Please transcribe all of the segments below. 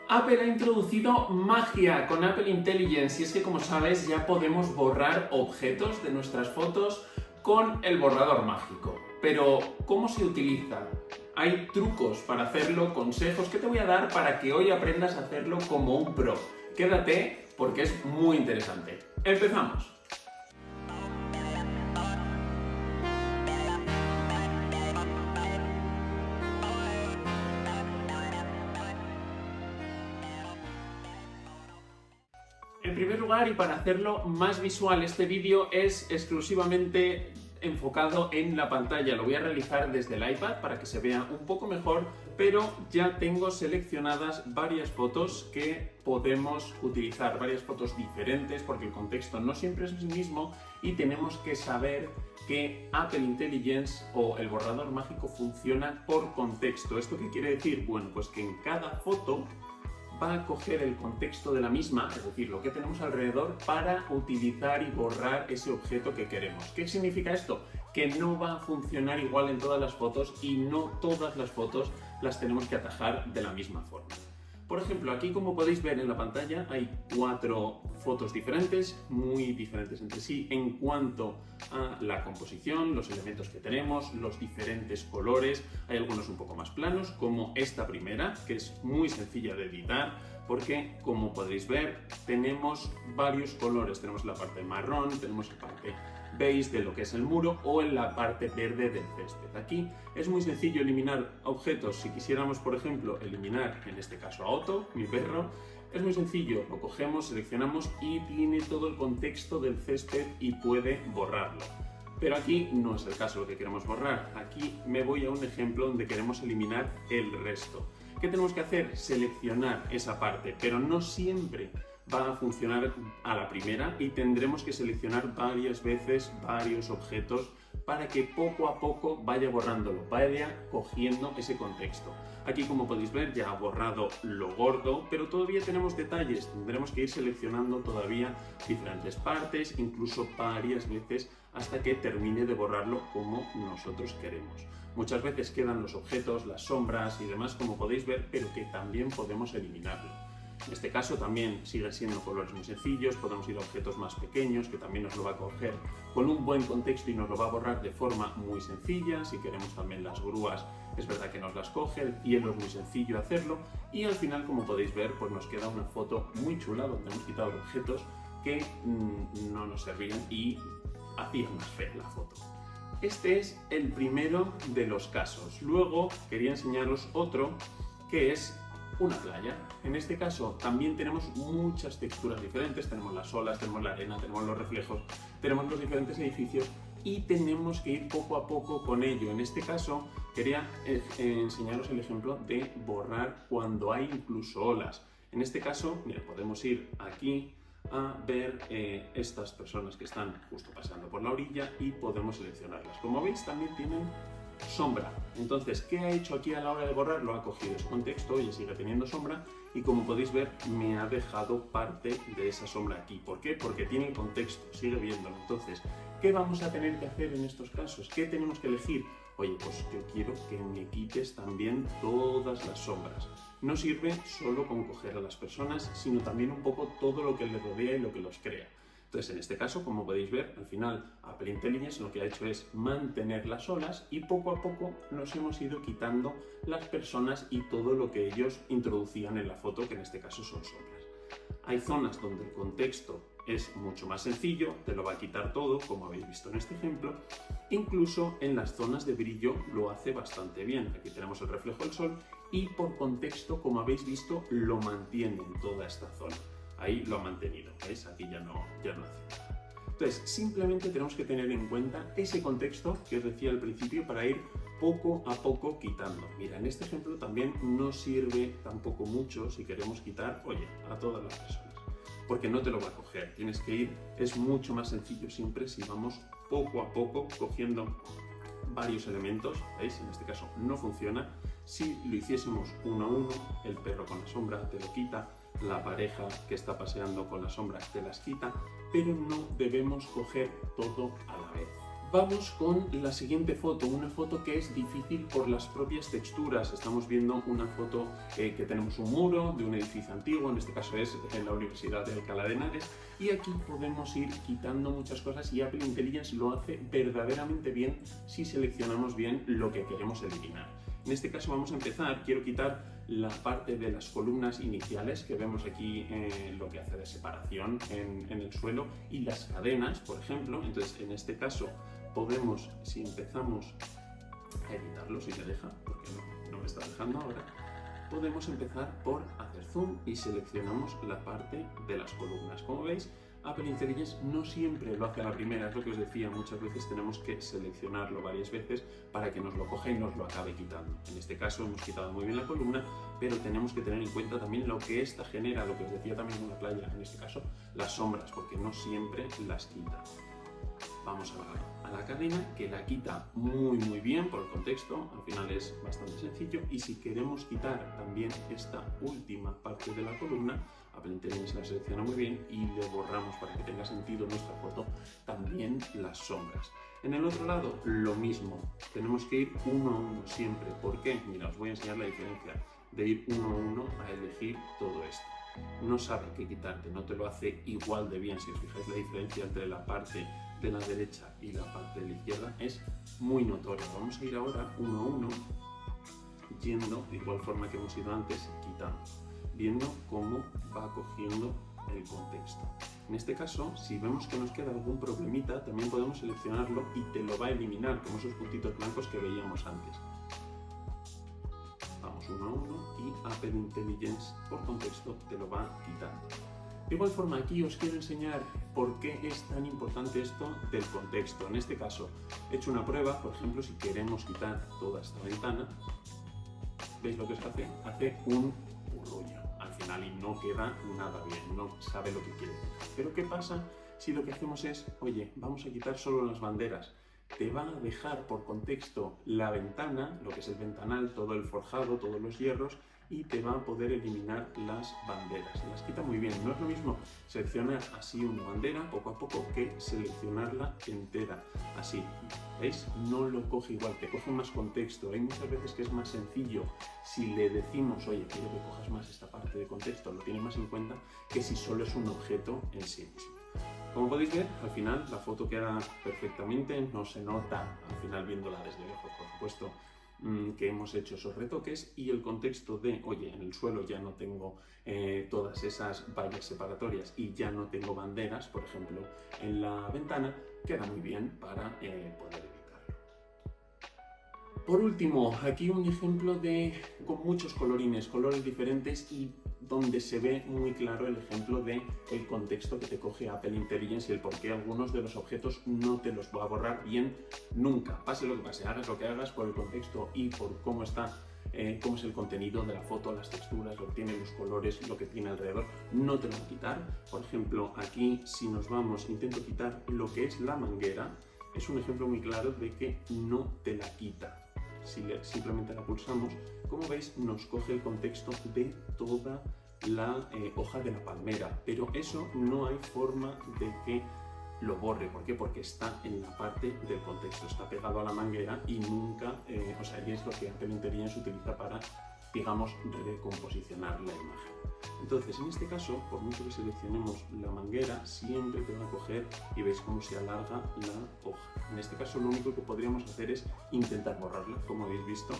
Apple ha introducido magia con Apple Intelligence y es que, como sabes, ya podemos borrar objetos de nuestras fotos con el borrador mágico. Pero, ¿cómo se utiliza? Hay trucos para hacerlo, consejos que te voy a dar para que hoy aprendas a hacerlo como un pro. Quédate porque es muy interesante. ¡Empezamos! En primer lugar, y para hacerlo más visual, este vídeo es exclusivamente enfocado en la pantalla. Lo voy a realizar desde el iPad para que se vea un poco mejor, pero ya tengo seleccionadas varias fotos que podemos utilizar, varias fotos diferentes, porque el contexto no siempre es el mismo y tenemos que saber que Apple Intelligence o el borrador mágico funciona por contexto. ¿Esto qué quiere decir? Bueno, pues que en cada foto va a coger el contexto de la misma, es decir, lo que tenemos alrededor, para utilizar y borrar ese objeto que queremos. ¿Qué significa esto? Que no va a funcionar igual en todas las fotos y no todas las fotos las tenemos que atajar de la misma forma. Por ejemplo, aquí, como podéis ver en la pantalla, hay 4 fotos diferentes, muy diferentes entre sí en cuanto a la composición, los elementos que tenemos, los diferentes colores. Hay algunos un poco más planos, como esta primera, que es muy sencilla de editar, porque, como podéis ver, tenemos varios colores. Tenemos la parte marrón, tenemos la parte beige de lo que es el muro o en la parte verde del césped. Aquí es muy sencillo eliminar objetos. Si quisiéramos, por ejemplo, eliminar en este caso a Otto, mi perro, es muy sencillo, lo cogemos, seleccionamos y tiene todo el contexto del césped y puede borrarlo. Pero aquí no es el caso lo que queremos borrar. Aquí me voy a un ejemplo donde queremos eliminar el resto. ¿Qué tenemos que hacer? Seleccionar esa parte, pero no siempre va a funcionar a la primera y tendremos que seleccionar varias veces varios objetos para que poco a poco vaya borrándolo, vaya cogiendo ese contexto. Aquí, como podéis ver, ya ha borrado lo gordo, pero todavía tenemos detalles. Tendremos que ir seleccionando todavía diferentes partes, incluso varias veces, hasta que termine de borrarlo como nosotros queremos. Muchas veces quedan los objetos, las sombras y demás, como podéis ver, pero que también podemos eliminarlo. En este caso también siguen siendo colores muy sencillos, podemos ir a objetos más pequeños que también nos lo va a coger con un buen contexto y nos lo va a borrar de forma muy sencilla. Si queremos también las grúas, es verdad que nos las coge, el cielo es muy sencillo hacerlo y al final, como podéis ver, pues nos queda una foto muy chula donde hemos quitado objetos que no nos servían y hacían más fea la foto. Este es el primero de los casos. Luego quería enseñaros otro que es una playa. En este caso también tenemos muchas texturas diferentes, tenemos las olas, tenemos la arena, tenemos los reflejos, tenemos los diferentes edificios y tenemos que ir poco a poco con ello. En este caso quería enseñaros el ejemplo de borrar cuando hay incluso olas. En este caso, mira, podemos ir aquí a ver estas personas que están justo pasando por la orilla y podemos seleccionarlas. Como veis, también tienen sombra. Entonces, ¿qué ha hecho aquí a la hora de borrarlo? Ha cogido ese contexto y sigue teniendo sombra y, como podéis ver, me ha dejado parte de esa sombra aquí. ¿Por qué? Porque tiene el contexto, sigue viéndolo. Entonces, ¿qué vamos a tener que hacer en estos casos? ¿Qué tenemos que elegir? Oye, pues yo quiero que me quites también todas las sombras. No sirve solo con coger a las personas, sino también un poco todo lo que les rodea y lo que los crea. Entonces, en este caso, como podéis ver, al final Apple Intelligence lo que ha hecho es mantener las olas y poco a poco nos hemos ido quitando las personas y todo lo que ellos introducían en la foto, que en este caso son sombras. Hay zonas donde el contexto es mucho más sencillo, te lo va a quitar todo, como habéis visto en este ejemplo. Incluso en las zonas de brillo lo hace bastante bien. Aquí tenemos el reflejo del sol y por contexto, como habéis visto, lo mantiene en toda esta zona. Ahí lo ha mantenido, ¿veis? Aquí ya no hace nada. Entonces, simplemente tenemos que tener en cuenta ese contexto que os decía al principio para ir poco a poco quitando. Mira, en este ejemplo también no sirve tampoco mucho si queremos quitar, oye, a todas las personas, porque no te lo va a coger. Tienes que ir, es mucho más sencillo siempre si vamos poco a poco cogiendo varios elementos, ¿veis? En este caso no funciona. Si lo hiciésemos uno a uno, el perro con la sombra te lo quita, la pareja que está paseando con las sombras te las quita, pero no debemos coger todo a la vez. Vamos con la siguiente foto, una foto que es difícil por las propias texturas. Estamos viendo una foto que tenemos un muro de un edificio antiguo, en este caso es en la Universidad de Alcalá de Henares, y aquí podemos ir quitando muchas cosas y Apple Intelligence lo hace verdaderamente bien si seleccionamos bien lo que queremos eliminar. En este caso vamos a empezar, quiero quitar la parte de las columnas iniciales que vemos aquí, lo que hace de separación en el suelo, y las cadenas, por ejemplo. Entonces en este caso podemos, si empezamos a editarlo, si me deja, porque no me está dejando ahora, podemos empezar por hacer zoom y seleccionamos la parte de las columnas. Como veis, Apple Intelligence no siempre lo hace a la primera, es lo que os decía, muchas veces tenemos que seleccionarlo varias veces para que nos lo coja y nos lo acabe quitando. En este caso hemos quitado muy bien la columna, pero tenemos que tener en cuenta también lo que esta genera, lo que os decía también en la playa, en este caso las sombras, porque no siempre las quita. Vamos a la cadena, que la quita muy bien por el contexto, al final es bastante sencillo, y si queremos quitar también esta última parte de la columna, Apple Intelligence la selecciona muy bien y le borramos para que tenga sentido nuestra foto también las sombras. En el otro lado lo mismo, tenemos que ir uno a uno siempre. ¿Por qué? Mira, os voy a enseñar la diferencia de ir uno a uno a elegir todo esto. No sabe qué quitarte, no te lo hace igual de bien. Si os fijáis, la diferencia entre la parte de la derecha y la parte de la izquierda es muy notoria. Vamos a ir ahora uno a uno, yendo de igual forma que hemos ido antes, quitando, viendo cómo va cogiendo el contexto. En este caso, si vemos que nos queda algún problemita, también podemos seleccionarlo y te lo va a eliminar, como esos puntitos blancos que veíamos antes. Vamos uno a uno y Apple Intelligence por contexto te lo va quitando. De igual forma, aquí os quiero enseñar por qué es tan importante esto del contexto. En este caso, he hecho una prueba, por ejemplo, si queremos quitar toda esta ventana, ¿veis lo que se hace? Hace un purruño al final y no queda nada bien, no sabe lo que quiere. Pero ¿qué pasa si lo que hacemos es, oye, vamos a quitar solo las banderas? Te va a dejar por contexto la ventana, lo que es el ventanal, todo el forjado, todos los hierros, y te va a poder eliminar las banderas. Las quita muy bien. No es lo mismo seleccionar así una bandera poco a poco que seleccionarla entera. Así, ¿veis? No lo coge igual, te coge más contexto. Hay muchas veces que es más sencillo si le decimos, oye, quiero que cojas más esta parte de contexto, lo tiene más en cuenta que si solo es un objeto en sí mismo. Como podéis ver, al final la foto queda perfectamente, no se nota al final viéndola desde lejos, por supuesto, que hemos hecho esos retoques, y el contexto de, oye, en el suelo ya no tengo todas esas vallas separatorias y ya no tengo banderas, por ejemplo, en la ventana, queda muy bien para poder evitarlo. Por último, aquí un ejemplo con muchos colorines, colores diferentes, y donde se ve muy claro el ejemplo de el contexto que te coge Apple Intelligence y el por qué algunos de los objetos no te los va a borrar bien nunca. Pase lo que pase, hagas lo que hagas, por el contexto y por cómo está, cómo es el contenido de la foto, las texturas, lo que tiene, los colores, lo que tiene alrededor, no te lo va a quitar. Por ejemplo, aquí si nos vamos, intento quitar lo que es la manguera, es un ejemplo muy claro de que no te la quita. Si simplemente la pulsamos, como veis, nos coge el contexto de toda la hoja de la palmera, pero eso no hay forma de que lo borre. ¿Por qué? Porque está en la parte del contexto, está pegado a la manguera y nunca, y es lo que Apple Intelligence utiliza para, digamos, recomposicionar la imagen. Entonces, en este caso, por mucho que seleccionemos la manguera, siempre te va a coger y veis cómo se alarga la hoja. En este caso, lo único que podríamos hacer es intentar borrarla, como habéis visto,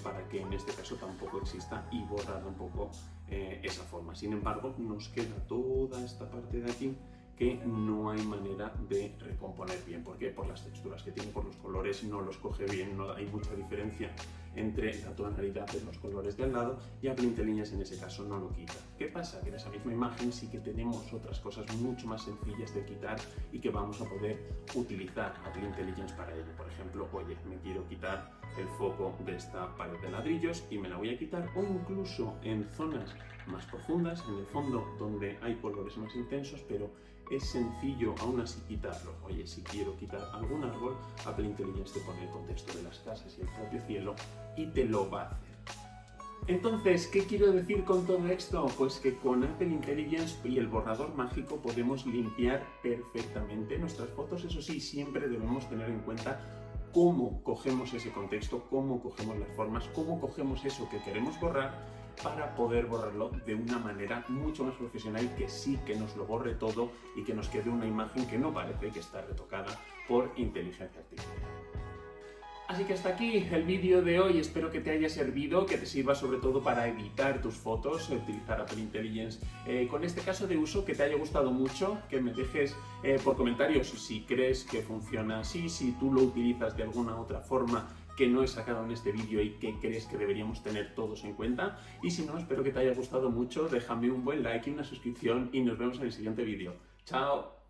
para que en este caso tampoco exista, y borrar un poco esa forma. Sin embargo, nos queda toda esta parte de aquí que no hay manera de recomponer bien. ¿Por qué? Por las texturas que tiene, por los colores, no los coge bien, no hay mucha diferencia entre la tonalidad de los colores de al lado, y Apple Intelligence en ese caso no lo quita. ¿Qué pasa? Que en esa misma imagen sí que tenemos otras cosas mucho más sencillas de quitar y que vamos a poder utilizar Apple Intelligence para ello. Por ejemplo, oye, me quiero quitar el foco de esta pared de ladrillos y me la voy a quitar, o incluso en zonas más profundas, en el fondo donde hay colores más intensos, pero es sencillo aún así quitarlo. Oye, si quiero quitar algún árbol, Apple Intelligence te pone el contexto de las casas y el propio cielo y te lo va a hacer. Entonces, ¿qué quiero decir con todo esto? Pues que con Apple Intelligence y el borrador mágico podemos limpiar perfectamente nuestras fotos. Eso sí, siempre debemos tener en cuenta cómo cogemos ese contexto, cómo cogemos las formas, cómo cogemos eso que queremos borrar para poder borrarlo de una manera mucho más profesional, que sí que nos lo borre todo y que nos quede una imagen que no parece que está retocada por inteligencia artificial. Así que hasta aquí el vídeo de hoy, espero que te haya servido, que te sirva sobre todo para editar tus fotos, utilizar Apple Intelligence con este caso de uso, que te haya gustado mucho, que me dejes por comentarios si crees que funciona así, si tú lo utilizas de alguna otra forma que no he sacado en este vídeo y que crees que deberíamos tener todos en cuenta. Y si no, espero que te haya gustado mucho, déjame un buen like y una suscripción y nos vemos en el siguiente vídeo. ¡Chao!